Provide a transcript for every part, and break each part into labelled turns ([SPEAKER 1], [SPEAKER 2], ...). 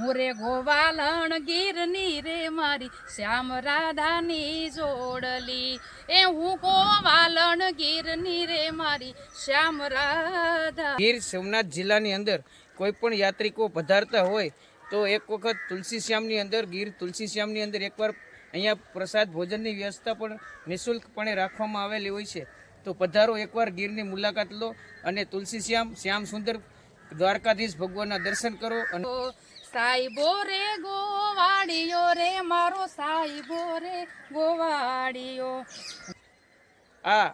[SPEAKER 1] Murray ગોવાલણ ગીરની રે મારી શ્યામ રાધાની જોડલી એ હું ગોવાલણ ગીરની રે મારી શ્યામ રાધા।
[SPEAKER 2] ગીર સોમનાથ જિલ્લાની અંદર કોઈ પણ યાત્રિકો પધારતા હોય તો એક વખત તુલસી શ્યામની અંદર ગીર તુલસી શ્યામની અંદર એકવાર અહીંયા પ્રસાદ ભોજનની વ્યવસ્થા પણ નિઃશુલ્કપણે રાખવામાં આવેલી હોય છે। તો પધારો એકવાર ગીરની મુલાકાત લો અને તુલસી શ્યામ સુંદર દ્વારકાધીશ ભગવાનના દર્શન કરો। અને
[SPEAKER 1] સાઈબો રે ગોવાળિયો રે મારો સાઈબો રે ગોવાળિયો।
[SPEAKER 2] આ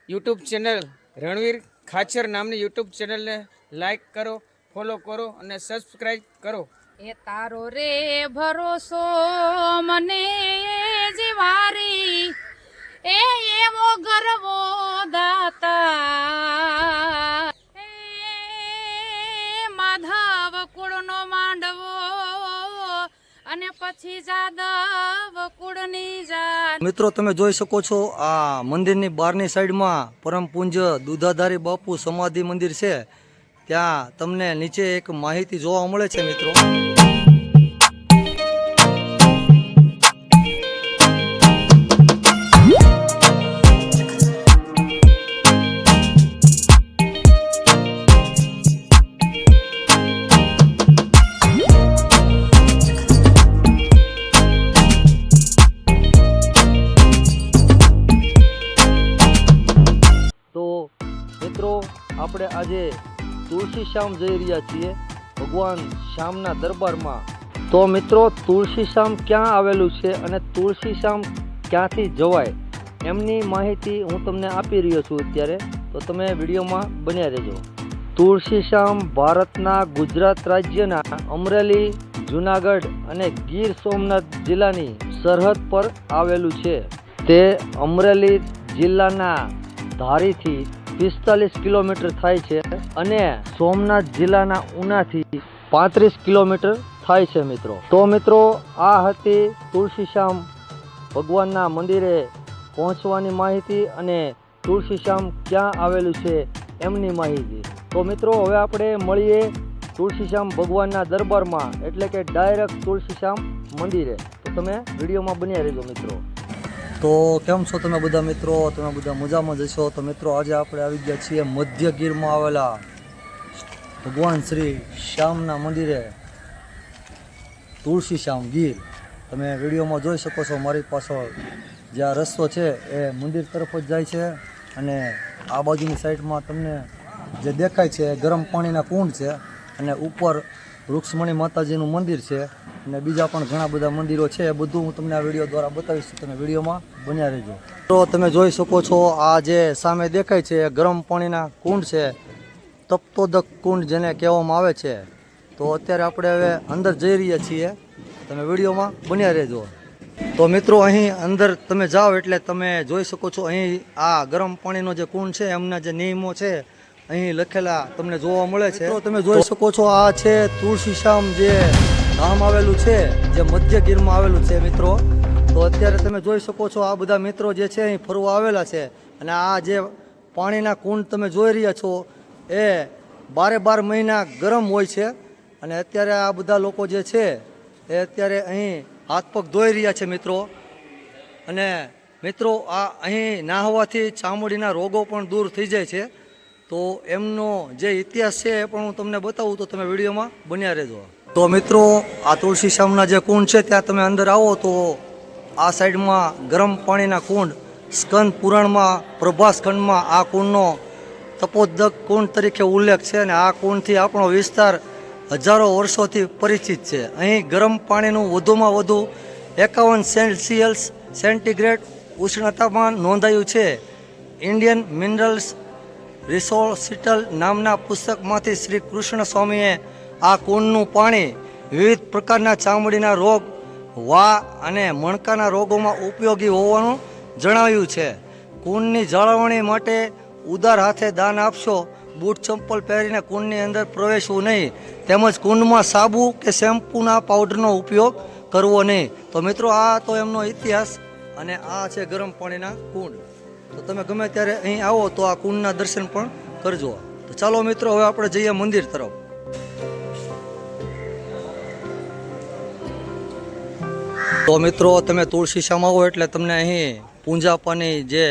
[SPEAKER 2] યુટ્યુબ ચેનલ રણવીર ખાચર નામની યુટ્યુબ ચેનલને લાઈક કરો, ફોલો કરો અને સબસ્ક્રાઈબ કરો।
[SPEAKER 1] એ તારો રે ભરોસો મને જીવારી એ એવો ગરવો દાતા એ માધવ કુળનો માંડવો અને પછી જાદવ કુળની જાત।
[SPEAKER 3] મિત્રો તમે જોઈ શકો છો આ મંદિરની બહારની સાઈડમાં પરમ પૂજ્ય દુધાધારી બાપુ સમાધિ મંદિર છે। ત્યાં તમને નીચે એક માહિતી જોવા મળે છે મિત્રો। તો મિત્રો આપણે આજે તુલસી શ્યામ જઈ રહ્યા છીએ ભગવાન શ્યામના દરબારમાં। તો મિત્રો તુલસી શ્યામ ક્યાં આવેલું છે અને તુલસી શ્યામ ક્યાંથી જવાય એમની માહિતી હું તમને આપી રહ્યો છું અત્યારે, તો તમે વિડીયોમાં બન્યા રહેજો। તુલસી શ્યામ ભારતના ગુજરાત રાજ્યના અમરેલી, જુનાગઢ અને ગીર સોમનાથ જિલ્લાની સરહદ પર આવેલું છે। તે અમરેલી જિલ્લાના ધારીથી 45 કિલોમીટર થાય છે અને સોમનાથ જિલ્લાના ઉનાથી 35 કિલોમીટર થાય છે મિત્રો। તો મિત્રો આ હતી તુલસી શ્યામ ભગવાનના મંદિરે પહોંચવાની માહિતી અને તુલસી શ્યામ ક્યાં આવેલું છે એમની માહિતી। તો મિત્રો હવે આપણે મળીએ તુલસી શ્યામ ભગવાનના દરબારમાં, એટલે કે ડાયરેક્ટ તુલસી શ્યામ મંદિરે। તો તમે વિડીયોમાં બન્યા રહેજો મિત્રો। તો કેમ છો તમે બધા મિત્રો? તમે બધા મજામાં જશો? તો મિત્રો આજે આપણે આવી ગયા છીએ મધ્ય ગીરમાં આવેલા ભગવાન શ્રી શ્યામના મંદિરે, તુલસી શ્યામ ગીર। તમે વિડીયોમાં જોઈ શકો છો મારી પાછળ જે આ રસ્તો છે એ મંદિર તરફ જ જાય છે અને આ બાજુની સાઈડમાં તમને જે દેખાય છે એ ગરમ પાણીના કુંડ છે અને ઉપર વૃક્ષમણી માતાજીનું મંદિર છે અને બીજા પણ ઘણા બધા મંદિરો છે। એ બધું હું તમને આ વિડીયો દ્વારા બતાવીશ, તમે વિડીયોમાં બન્યા રહેજો। તો તમે જોઈ શકો છો આ જે સામે દેખાય છે એ ગરમ પાણીના કુંડ છે, તપ્તોદક કુંડ જેને કહેવામાં આવે છે। તો અત્યારે આપણે હવે અંદર જઈ રહ્યા છીએ, તમે વિડીયોમાં બન્યા રહેજો। તો મિત્રો અહીં અંદર તમે જાઓ એટલે તમે જોઈ શકો છો અહીં આ ગરમ પાણીનો જે કુંડ છે એમના જે નિયમો છે અહીં લખેલા તમને જોવા મળે છે। તો તમે જોઈ શકો છો આ છે તુલસી શ્યામ જે ધામ આવેલું છે, જે મધ્ય ગીરમાં આવેલું છે મિત્રો। તો અત્યારે તમે જોઈ શકો છો આ બધા મિત્રો જે છે અહીં ફરવા આવેલા છે અને આ જે પાણીના કુંડ તમે જોઈ રહ્યા છો એ 12 મહિના ગરમ હોય છે અને અત્યારે આ બધા લોકો જે છે એ અત્યારે અહીં હાથ પગ ધોઈ રહ્યા છે મિત્રો। અને મિત્રો આ અહીં નાહવાથી ચામડીના રોગો પણ દૂર થઈ જાય છે। તો એમનો જે ઇતિહાસ છે એ પણ હું તમને બતાવું, તો તમે વિડીયોમાં બન્યા રહેજો। તો મિત્રો આ તુલસી શ્યામના જે કુંડ છે ત્યાં તમે અંદર આવો તો આ સાઈડમાં ગરમ પાણીના કુંડ સ્કંદ પુરાણમાં પ્રભાસ ખંડમાં આ કુંડનો તપોદક કુંડ તરીકે ઉલ્લેખ છે અને આ કુંડથી આપણો વિસ્તાર હજારો વર્ષોથી પરિચિત છે। અહીં ગરમ પાણીનું વધુમાં વધુ 51 સેન્ટીગ્રેડ ઉષ્ણતામાન નોંધાયું છે। ઇન્ડિયન મિનરલ્સ રિસોર્સિટલ નામના પુસ્તકમાંથી શ્રી કૃષ્ણ સ્વામીએ આ કુંડનું પાણી વિવિધ પ્રકારના ચામડીના રોગ, વા અને મણકાના રોગોમાં ઉપયોગી હોવાનું જણાવ્યું છે। કુંડની જાળવણી માટે ઉદાર હાથે દાન આપશો, બૂટ ચંપલ પહેરીને કુંડની અંદર પ્રવેશવું નહીં, તેમજ કુંડમાં સાબુ કે શેમ્પૂના પાવડરનો ઉપયોગ કરવો નહીં। તો મિત્રો આ તો એમનો ઇતિહાસ અને આ છે ગરમ પાણીના કુંડ। તો તમે ગમે ત્યારે અહીં આવો તો આ કુંડના દર્શન પણ કરજો। તો ચાલો મિત્રો હવે આપણે જઈએ મંદિર તરફ। તો મિત્રો તમે તુલસી શ્યામ આવો એટલે તમને અહીં પૂંજાપાની જે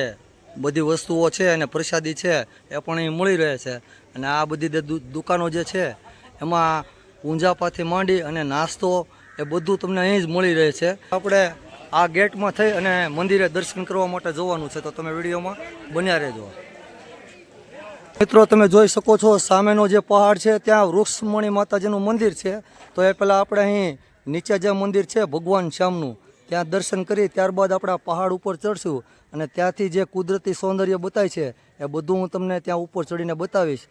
[SPEAKER 3] બધી વસ્તુઓ છે અને પ્રસાદી છે એ પણ અહીં મળી રહે છે. અને આ બધી દુકાનો જે છે એમાં પૂંજાપાથી માંડી અને નાસ્તો એ બધું તમને અહીં જ મળી રહે છે. આપણે આ ગેટમાં થઈ અને મંદિરે દર્શન કરવા માટે જવાનું છે, તો તમે વિડીયોમાં બન્યા રહેજો. મિત્રો તમે જોઈ શકો છો સામેનો જે પહાડ છે ત્યાં વૃક્ષમણી માતાજીનું મંદિર છે. તો એ પહેલાં આપણે અહીં નીચે જે મંદિર છે ભગવાન શ્યામનું ત્યાં દર્શન કરી ત્યારબાદ આપણે આ પહાડ ઉપર ચડશું અને ત્યાંથી જે કુદરતી સૌંદર્ય બતાય છે એ બધું હું તમને ત્યાં ઉપર ચડીને બતાવીશ.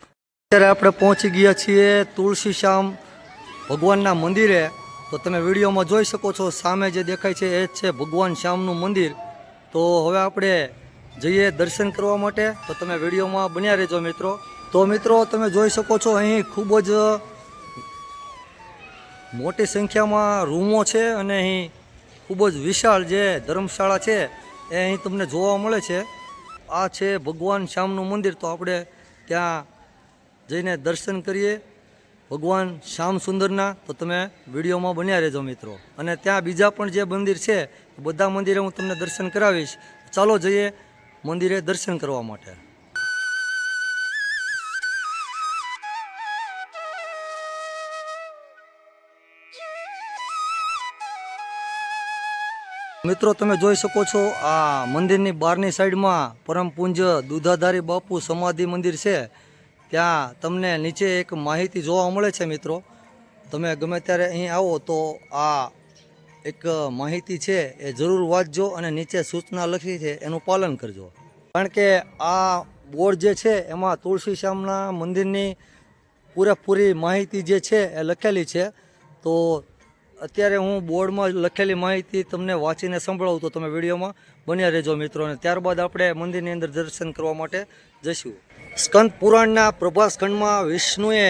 [SPEAKER 3] અત્યારે આપણે પહોંચી ગયા છીએ તુલસી શ્યામ ભગવાનના મંદિરે. તો તમે વિડીયોમાં જોઈ શકો છો સામે જે દેખાય છે એ જ છે ભગવાન શ્યામનું મંદિર. તો હવે આપણે જઈએ દર્શન કરવા માટે, તો તમે વિડીયોમાં બન્યા રહેજો મિત્રો. તો મિત્રો તમે જોઈ શકો છો અહીં ખૂબ જ મોટી સંખ્યામાં રૂમો છે અને અહીં ખૂબ જ વિશાળ જે ધર્મશાળા છે એ અહીં તમને જોવા મળે છે. આ છે ભગવાન શ્યામનું મંદિર. તો આપણે ત્યાં જઈને દર્શન કરીએ ભગવાન શ્યામ સુંદરના. તો તમે વિડીયોમાં બન્યા રહેજો મિત્રો. અને ત્યાં બીજા પણ જે મંદિર છે બધા મંદિરે હું તમને દર્શન કરાવીશ. ચાલો જઈએ મંદિરે દર્શન કરવા માટે. મિત્રો તમે જોઈ શકો છો આ મંદિરની બહારની સાઈડમાં પરમ પૂજ્ય દુધાધારી બાપુ સમાધિ મંદિર છે. ત્યાં તમને નીચે એક માહિતી જોવા મળે છે મિત્રો. તમે ગમે ત્યારે અહીં આવો તો આ એક માહિતી છે એ જરૂર વાંચજો અને નીચે સૂચના લખી છે એનું પાલન કરજો. કારણ કે આ બોર્ડ જે છે એમાં તુલસી શ્યામના મંદિરની પૂરેપૂરી માહિતી જે છે એ લખેલી છે. તો અત્યારે હું બોર્ડમાં લખેલી માહિતી તમને વાંચીને સંભળાવું, તો તમે વિડીયોમાં બન્યા રહેજો મિત્રો. અને ત્યારબાદ આપણે મંદિરની અંદર દર્શન કરવા માટે જઈશું. સ્કંદ પુરાણના પ્રભાસ ખંડમાં વિષ્ણુએ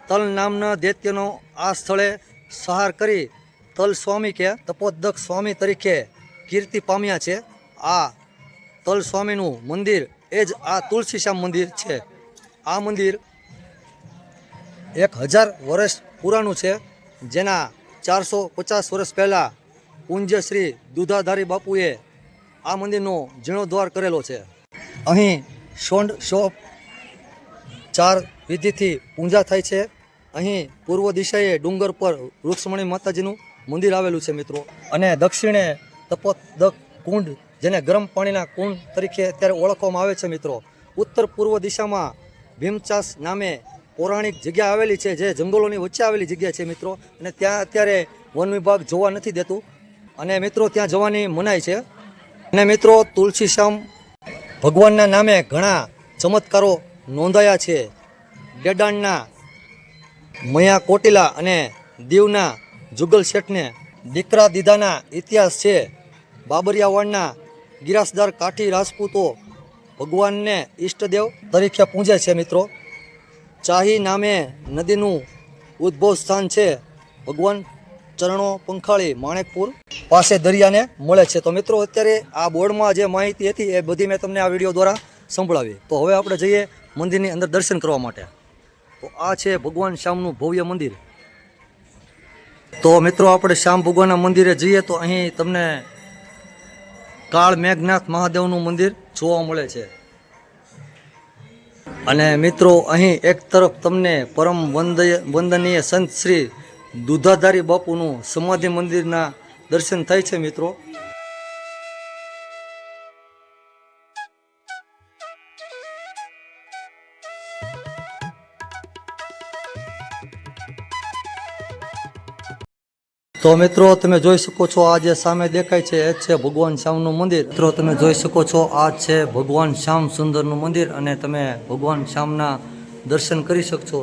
[SPEAKER 3] તલ નામના દૈત્યનો આ સ્થળે સંહાર કરી તલ સ્વામી કે તપોદક સ્વામી તરીકે કીર્તિ પામ્યા છે. આ તલ સ્વામીનું મંદિર એ જ આ તુલસી શ્યામ મંદિર છે. આ મંદિર 1000 વર્ષ પુરાણું છે, જેના 450 વર્ષ પહેલાં પૂજ્ય શ્રી દુધાધારી બાપુએ આ મંદિરનો જીર્ણોદ્ધાર કરેલો છે. અહીં ષોડશોપચાર 4 વિધિથી પૂજા થાય છે. અહીં પૂર્વ દિશાએ ડુંગર પર વૃક્ષમણી માતાજીનું મંદિર આવેલું છે મિત્રો. અને દક્ષિણે તપોદક કુંડ, જેને ગરમ પાણીના કુંડ તરીકે અત્યારે ઓળખવામાં આવે છે મિત્રો. ઉત્તર પૂર્વ દિશામાં ભીમચાસ નામે પૌરાણિક જગ્યા આવેલી છે, જે જંગલોની વચ્ચે આવેલી જગ્યા છે મિત્રો. અને ત્યાં અત્યારે વન વિભાગ જોવા નથી દેતું અને મિત્રો ત્યાં જવાની મનાઈ છે. અને મિત્રો તુલસી શ્યામ ભગવાનના નામે ઘણા ચમત્કારો નોંધાયા છે. ડેડાણના મયા કોટિલા અને દીવના જુગલ શેઠને દીકરા દીધાના ઇતિહાસ છે. બાબરિયાવાડના ગિરાસદાર કાઠી રાજપૂતો ભગવાનને ઈષ્ટદેવ તરીકે પૂજે છે મિત્રો. ચાહી નામે નદીનું ઉદ્ભવ સ્થાન છે. ભગવાન ચરણો પંખાળી માણેકપુર પાસે દરિયાને મળે છે. તો મિત્રો અત્યારે આ બોર્ડમાં જે માહિતી હતી એ બધી મેં તમને આ વિડીયો દ્વારા સંભળાવી. તો હવે આપણે જઈએ મંદિરની અંદર દર્શન કરવા માટે. તો આ છે ભગવાન શ્યામનું ભવ્ય મંદિર. તો મિત્રો આપણે શ્યામ ભગવાનના મંદિરે જઈએ તો અહીં તમને કાળ મેઘનાથ મહાદેવનું મંદિર જોવા મળે છે. અને મિત્રો અહીં એક તરફ તમને પરમ વંદનીય સંત શ્રી દુધાધારી બાપુનું સમાધિ મંદિરના દર્શન થાય છે મિત્રો. તો મિત્રો તમે જોઈ શકો છો આ જે સામે દેખાય છે એ છે ભગવાન શ્યામનું મંદિર. મિત્રો તમે જોઈ શકો છો આ છે ભગવાન શ્યામ સુંદરનું મંદિર અને તમે ભગવાન શ્યામના દર્શન કરી શકશો.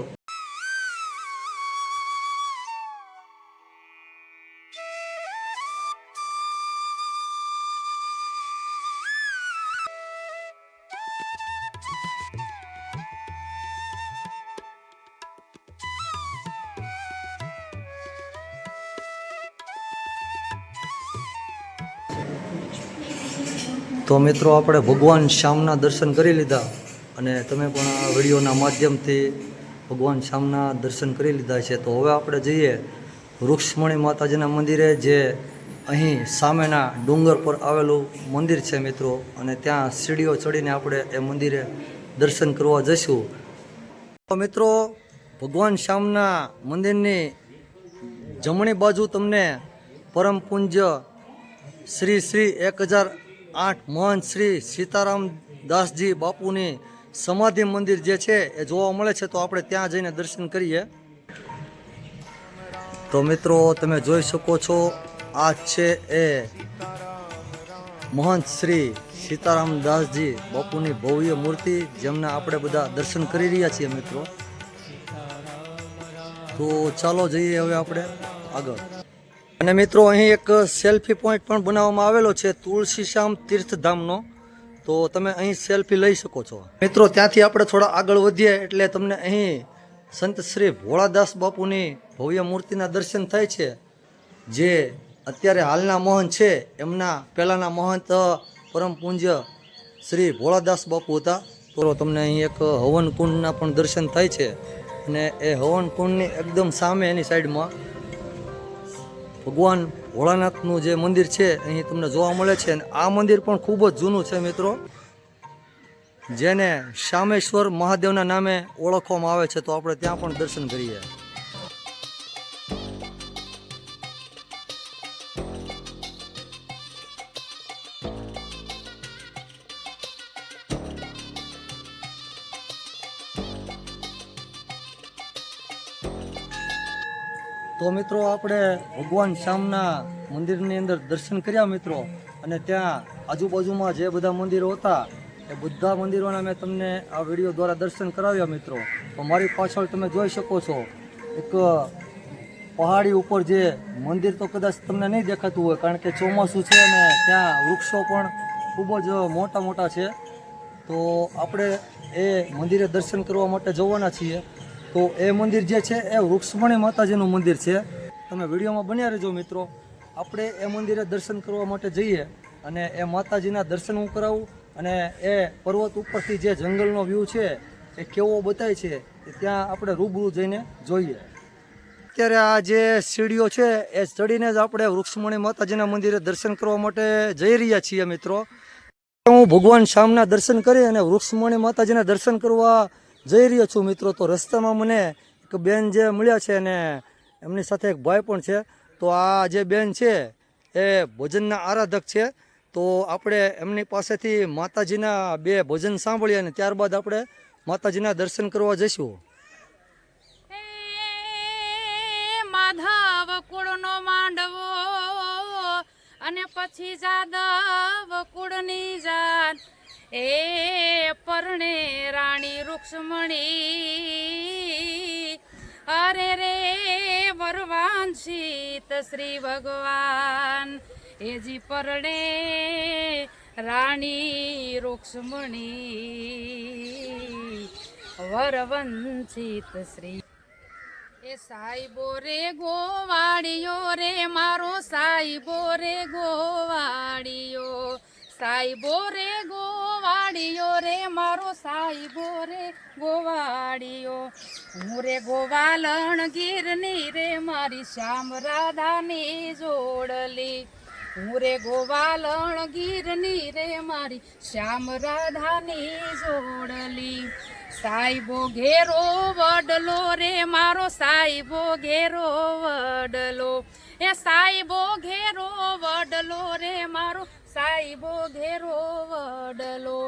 [SPEAKER 3] તો મિત્રો આપણે ભગવાન શ્યામના દર્શન કરી લીધા અને તમે પણ આ વિડીયોના માધ્યમથી ભગવાન શ્યામના દર્શન કરી લીધા છે. તો હવે આપણે જઈએ વૃક્ષમણી માતાજીના મંદિરે, જે અહીં સામેના ડુંગર પર આવેલું મંદિર છે મિત્રો, અને ત્યાં સીડીઓ ચડીને આપણે એ મંદિરે દર્શન કરવા જઈશું. તો મિત્રો, ભગવાન શ્યામના મંદિરની જમણી બાજુ તમને પરમ પૂજ્ય શ્રી 1008 મહંત શ્રી સીતારામ દાસજી બાપુની સમાધિ મંદિર જે છે એ જોવા મળે છે. તો આપણે ત્યાં જઈને દર્શન કરીએ. તો મિત્રો, તમે જોઈ શકો છો, આ છે એ મહંત શ્રી સીતારામ દાસજી બાપુની ભવ્ય મૂર્તિ, જેમના આપણે બધા દર્શન કરી રહ્યા છીએ મિત્રો. તો ચાલો જઈએ હવે આપણે આગળ. અને મિત્રો, અહીં એક સેલ્ફી પોઈન્ટ પણ બનાવવામાં આવેલો છે તુલસી શ્યામ તીર્થધામનો. તો તમે અહીં સેલ્ફી લઈ શકો છો મિત્રો. ત્યાંથી આપણે થોડા આગળ વધીએ એટલે તમને અહીં સંત શ્રી ભોળાદાસ બાપુની ભવ્ય મૂર્તિના દર્શન થાય છે, જે અત્યારે હાલના મહંત છે એમના પહેલાંના મહંત પરમ પૂજ્ય શ્રી ભોળાદાસ બાપુ હતા. તો તમને અહીં એક હવન કુંડના પણ દર્શન થાય છે, અને એ હવન કુંડની એકદમ સામે એની સાઈડમાં ભગવાન ભોળાનાથનું જે મંદિર છે અહીં તમને જોવા મળે છે. અને આ મંદિર પણ ખૂબ જ જૂનું છે મિત્રો, જેને શામેશ્વર મહાદેવના નામે ઓળખવામાં આવે છે. તો આપણે ત્યાં પણ દર્શન કરીએ. તો મિત્રો, આપણે ભગવાન શ્યામના મંદિરની અંદર દર્શન કર્યા મિત્રો, અને ત્યાં આજુબાજુમાં જે બધા મંદિરો હતા એ બધા મંદિરોના મેં તમને આ વિડીયો દ્વારા દર્શન કરાવ્યા મિત્રો. તો મારી પાછળ તમે જોઈ શકો છો એક પહાડી ઉપર જે મંદિર, તો કદાચ તમને નહીં દેખાતું હોય કારણ કે ચોમાસું છે અને ત્યાં વૃક્ષો પણ ખૂબ જ મોટા મોટા છે. તો આપણે એ મંદિરે દર્શન કરવા માટે જવાના છીએ. તો એ મંદિર જે છે એ વૃક્ષમણી માતાજીનું મંદિર છે. તમે વિડીયોમાં બન્યા રહેજો મિત્રો. આપણે એ મંદિરે દર્શન કરવા માટે જઈએ અને એ માતાજીના દર્શન હું કરાવું, અને એ પર્વત ઉપરથી જે જંગલનો વ્યૂ છે એ કેવો બતાય છે એ ત્યાં આપણે રૂબરૂ જઈને જોઈએ. અત્યારે આ જે સીડીઓ છે એ ચડીને જ આપણે વૃક્ષમણી માતાજીના મંદિરે દર્શન કરવા માટે જઈ રહ્યા છીએ મિત્રો. હું ભગવાન શ્યામના દર્શન કરી અને વૃક્ષમણી માતાજીના દર્શન કરવા જઈ રહ્યો છું મિત્રો. તો રસ્તામાં મને એક બેન જે મળ્યા છે અને એમની સાથે એક ભાઈ પણ છે. તો આ જે બેન છે એ ભજનના આરાધક છે. તો આપણે એમની પાસેથી માતાજીના 2 ભજન સાંભળીએ અને ત્યારબાદ આપણે માતાજીના દર્શન કરવા જઈશું.
[SPEAKER 1] માધવ કુળનો માંડવો અને પછી જાદવ કુળની જાત, એ પરણે રાણી રૂક્ષ્મણી, અરે રે વરવાંશિત શ્રી ભગવાન, એજી પરણે રાણી રૂક્ષ્મણી, વરવંશિત શ્રી. એ સાઈબો રે ગોવાળિયો રે મારો સાઈબો રે ગોવાળિયો, સાઈબો રે ગોવાળિયો રે મારો સાઈબો રે ગોવાળિયો, હું રે ગોવાલણ ગીરની રે મારી શ્યામ રાધાની જોડલી, હું રે ગોવાલણ ગીરની રે મારી શ્યામ રાધાની જોડલી, સાઈબો ઘેરો વડલો રે મારો સાઈબો ઘેરો વડલો, એ સાઈબો ઘેરો વડલો રે મારો સાઈબો ઘેરો વડલો,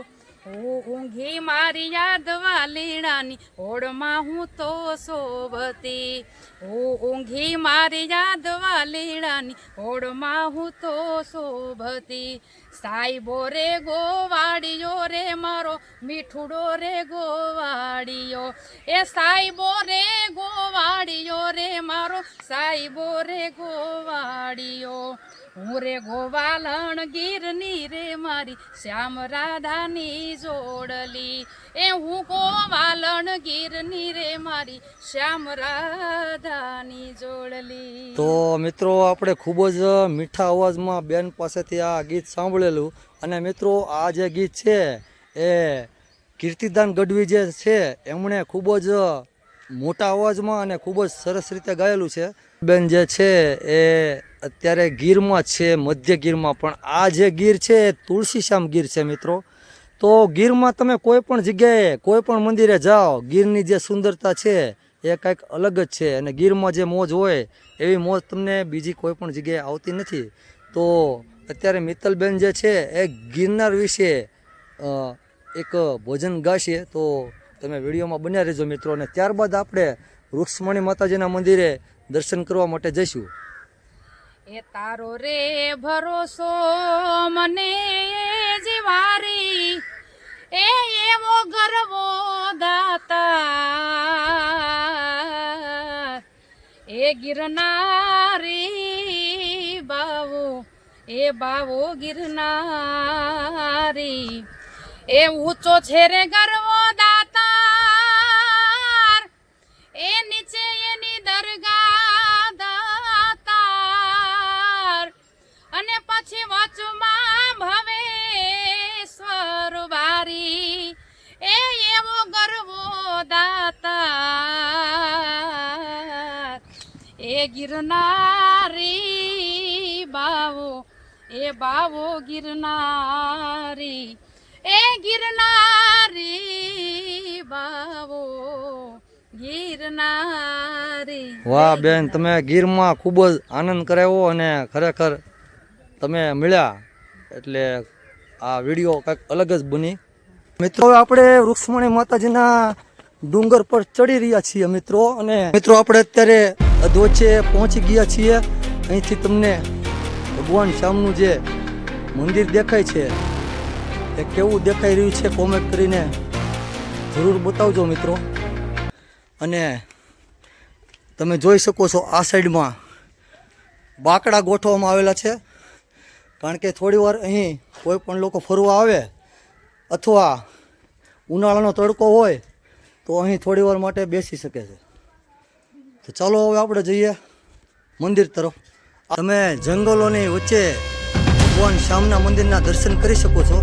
[SPEAKER 1] હું ઊંઘી મારી યાદવા લીણાની હોડમાં હું તો શોભતી, હું ઊંઘી મારી યાદવા લીણાની હોડમાં હું તો શોભતી, સાઈબો રે ગોવાળિયો રે મારો મીઠુડો રે ગોવાળિયો, એ સાઈબો રે ગોવાળિયો રે મારો સાઈબો રે ગોવાળિયો, હું રે ગોવાલણ ગીરની રે મારી શ્યામ રાધાની જોડલી, એ હું ગોવાલણ ગીરની રે મારી શ્યામ રાધાની જોડલી.
[SPEAKER 3] તો મિત્રો, આપણે ખૂબ જ મીઠા અવાજમાં બેન પાસેથી આ ગીત સાંભળેલું. અને મિત્રો, આ જે ગીત છે એ કીર્તિદાન ગઢવી જે છે એમણે ખૂબ જ મોટા અવાજમાં અને ખૂબ જ સરસ રીતે ગાયેલું છે. બેન જે છે એ અત્યારે ગીરમાં છે, મધ્ય ગીરમાં, પણ આ જે ગીર છે એ તુલસીશ્યામ ગીર છે મિત્રો. તો ગીરમાં તમે કોઈ પણ જગ્યાએ કોઈ પણ મંદિરે જાઓ, ગીરની જે સુંદરતા છે એ કંઈક અલગ જ છે. અને ગીરમાં જે મોજ હોય એવી મોજ તમને બીજી કોઈ પણ જગ્યાએ આવતી નથી. તો અત્યારે મિત્તલબેન જે છે એ ગિરનાર વિશે એક ભોજન ગાશે, તો તમે વિડીયોમાં બન્યા રહેજો મિત્રો. અને ત્યારબાદ આપણે વૃક્ષમણી માતાજીના મંદિરે દર્શન કરવા માટે જઈશું.
[SPEAKER 1] એ તારો રે ભરોસો મને જીવારી, એ એવો ગરવો દાતા, એ ગિરનારી બાવો, એ બાવો ગિરનારી, એ ઊંચો છે રે ગરવો દાતાર, એ નીચે એની દરગાહ દાતાર, અને પછી વચમાં ભવેશ્વર બારી, એ એવો ગરવો દાતાર, એ ગિરનારી બાવો, એ બાવો ગિરનારી, એ ગિરનારી બાવો ગિરનારી.
[SPEAKER 3] વાહ બેન, તમે ગીરમાં ખૂબ જ આનંદ કરાવ્યો અને ખરેખર તમે મળ્યા એટલે આ વિડીયો કંઈક અલગ જ બની. મિત્રો આપણે વૃક્ષમણી માતાજીના ડુંગર પર ચડી રહ્યા છીએ મિત્રો. અને મિત્રો આપણે અત્યારે અધવચ્ચે પહોંચી ગયા છીએ. અહીંથી તમને ભગવાન શ્યામનું જે મંદિર દેખાય છે એ કેવું દેખાઈ રહ્યું છે કોમેન્ટ કરીને જરૂર બતાવજો મિત્રો. અને તમે જોઈ શકો છો આ સાઈડમાં બાકડા ગોઠવવામાં આવેલા છે, કારણ કે થોડી વાર અહીં કોઈ પણ લોકો ફરવા આવે અથવા ઉનાળાનો તડકો હોય તો અહીં થોડી વાર માટે બેસી શકે છે. તો ચાલો હવે આપણે જઈએ મંદિર તરફ. તમે જંગલોની વચ્ચે ભગવાન શ્યામના મંદિરના દર્શન કરી શકો છો.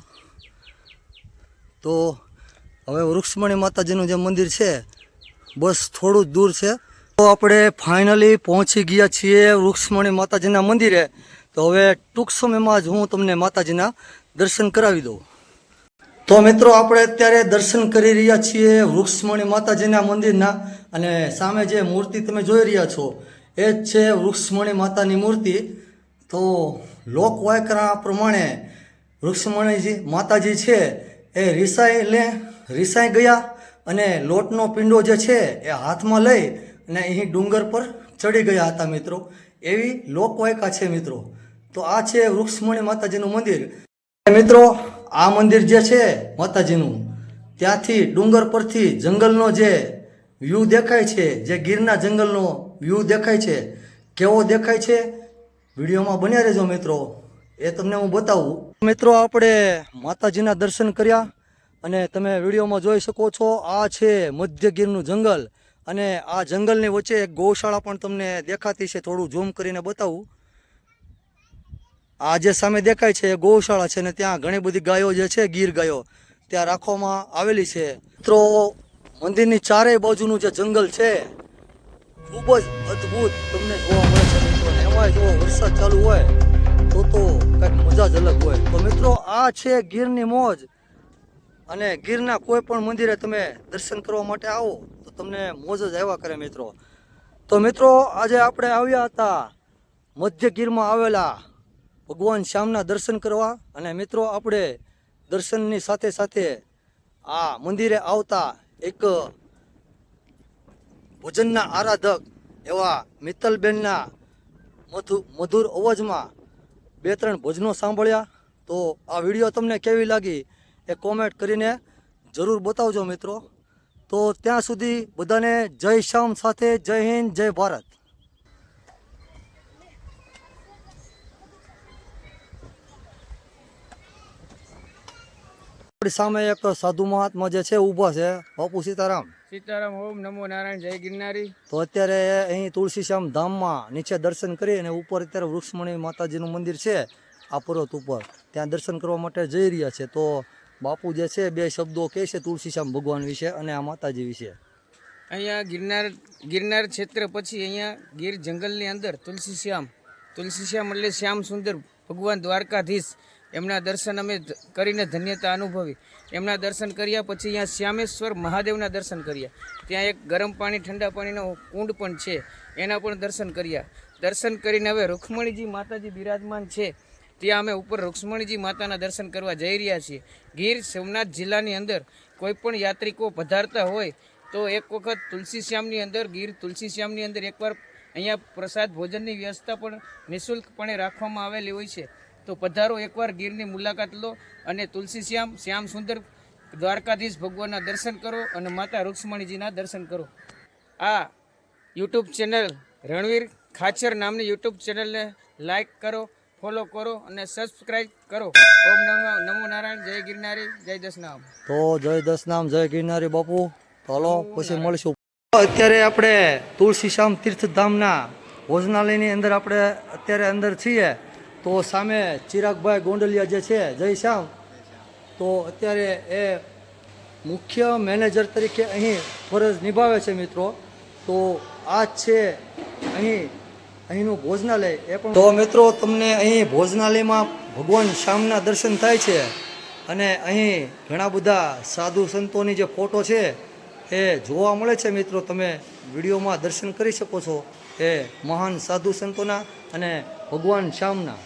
[SPEAKER 3] તો હવે વૃક્ષમણી માતાજીનું જે મંદિર છે બસ થોડું જ દૂર છે. તો આપણે ફાઇનલી પહોંચી ગયા છીએ વૃક્ષમણી માતાજીના મંદિરે. તો હવે ટૂંક સમયમાં જ હું તમને માતાજીના દર્શન કરાવી દઉં. તો મિત્રો આપણે અત્યારે દર્શન કરી રહ્યા છીએ વૃક્ષમણી માતાજીના મંદિરના. અને સામે જે મૂર્તિ તમે જોઈ રહ્યા છો એ જ છે વૃક્ષમણી માતાની મૂર્તિ. તો લોકવાયકા પ્રમાણે વૃક્ષમણીજી માતાજી છે એ રિસાઈ ગયા અને લોટનો પિંડો જે છે એ હાથમાં લઈ અને અહીં ડુંગર પર ચડી ગયા હતા મિત્રો. એવી લોકવાયકા છે મિત્રો. તો આ છે વૃક્ષમણી માતાજીનું મંદિર. મિત્રો આ મંદિર જે છે માતાજીનું, ત્યાંથી ડુંગર પરથી જંગલનો જે વ્યૂ દેખાય છે, જે ગીરના જંગલનો વ્યૂ દેખાય છે, કેવો દેખાય છે વિડીયોમાં બન્યા રહેજો મિત્રો, એ તમને હું બતાવું. મિત્રો આપણે માતાજીના દર્શન કર્યા અને તમે વિડીયોમાં જોઈ શકો છો આ છે મધ્ય ગીરનું જંગલ. અને આ જંગલની વચ્ચે એક ગૌશાળા પણ તમને દેખાતી છે. થોડું ઝૂમ કરીને બતાવું. આ જે સામે દેખાય છે એ ગૌશાળા છે ને ત્યાં ઘણી બધી ગાયો જે છે ગીર ગાયો ત્યાં રાખવામાં આવેલી છે. મિત્રો મંદિરની ચારેય બાજુનું જે જંગલ છે ખૂબ જ અદ્ભુત તમને જોવા મળે છે મિત્રો. એમાં જો વરસાદ ચાલુ હોય તો કંઈક મજા જ અલગ હોય. તો મિત્રો આ છે ગીરની મોજ. અને ગીરના કોઈ પણ મંદિરે તમે દર્શન કરવા માટે આવો તો તમને મોજ જ આવ્યા કરે મિત્રો. તો મિત્રો આજે આપણે આવ્યા હતા મધ્ય ગીરમાં આવેલા ભગવાન શ્યામના દર્શન કરવા. અને મિત્રો આપણે દર્શનની સાથે સાથે આ મંદિરે આવતા એક ભજનના આરાધક એવા મિત્તલબેનના મધુર અવાજમાં 2-3 ભજનો સાંભળ્યા. તો આ વિડીયો તમને કેવી લાગી એ કોમેન્ટ કરીને જરૂર બતાવજો મિત્રો. તો ત્યાં સુધી બધાને જય શ્યામ સાથે જય હિન્દ, જય ભારત. આપણી સામે એક સાધુ મહાત્મા જે છે ઊભા છે. બાપુ સીતારામ.
[SPEAKER 2] સીતારામ, ઓમ નમો નારાયણ, જય ગિરનારી.
[SPEAKER 3] તો અત્યારે અહીં તુલસીશ્યામ ધામમાં નીચે દર્શન કરી અને ઉપર અત્યારે વૃક્ષમણી માતાજીનું મંદિર છે આ પર્વત ઉપર, ત્યાં દર્શન કરવા માટે જઈ રહ્યા છે. તો બાપુ જે છે 2 શબ્દો કહે છે તુલસીશ્યામ ભગવાન વિશે અને આ માતાજી વિશે.
[SPEAKER 2] અહીંયા ગિરનાર ક્ષેત્ર પછી અહીંયા ગીર જંગલની અંદર તુલસીશ્યામ તુલસીશ્યામ એટલે શ્યામ સુંદર ભગવાન દ્વારકાધીશ, એમના દર્શન અમે કરીને ધન્યતા અનુભવી. એમના દર્શન કર્યા પછી અહીંયા શ્યામેશ્વર મહાદેવના દર્શન કર્યા. ત્યાં એક ગરમ પાણી ઠંડા પાણીનો કુંડ પણ છે, એના પણ દર્શન કર્યા. દર્શન કરીને હવે રૂક્ષ્મણીજી માતાજી બિરાજમાન છે, ત્યાં અમે ઉપર રૂક્ષ્મણીજી માતાના દર્શન કરવા જઈ રહ્યા છીએ. ગીર સોમનાથ જિલ્લાની અંદર કોઈ પણ યાત્રિકો પધારતા હોય તો એક વખત તુલસીશ્યામની અંદર, ગીર તુલસીશ્યામની અંદર એકવાર અહીંયા પ્રસાદ ભોજનની વ્યવસ્થા પણ નિઃશુલ્કપણે રાખવામાં આવેલી હોય છે. તો પધારો, એકવાર ગીરની મુલાકાત લો અને તુલસીશ્યામ શ્યામ સુંદર દ્વારકાધીશ ભગવાનના દર્શન કરો અને માતા રૂક્ષ્મણીજીના દર્શન કરો. આ યુટ્યુબ ચેનલ રણવીર ખાચર નામની યુટ્યુબ ચેનલને લાઈક કરો, ફોલો કરો અને સબસ્ક્રાઈબ કરો. ઓમ નમો નારાયણ, જય ગિરનારી, જય દશનામ.
[SPEAKER 3] તો જય દશનામ, જય ગિરનારી બાપુ. તો હાલો પછી મળીશું. અત્યારે આપણે તુલસીશ્યામ તીર્થધામના ભોજનાલયની અંદર આપણે અત્યારે અંદર છીએ. તો સામે ચિરાગભાઈ ગોંડલિયા જે છે જય શ્યામ, તો અત્યારે એ મુખ્ય મેનેજર તરીકે અહીં ફરજ નિભાવે છે મિત્રો. તો આ જ છે અહીંનું ભોજનાલય. એ પણ તો મિત્રો તમને અહીં ભોજનાલયમાં ભગવાન શ્યામના દર્શન થાય છે અને અહીં ઘણા બધા સાધુ સંતોની જે ફોટો છે એ જોવા મળે છે મિત્રો. તમે વિડીયોમાં દર્શન કરી શકો છો એ મહાન સાધુ સંતોના અને ભગવાન શ્યામના.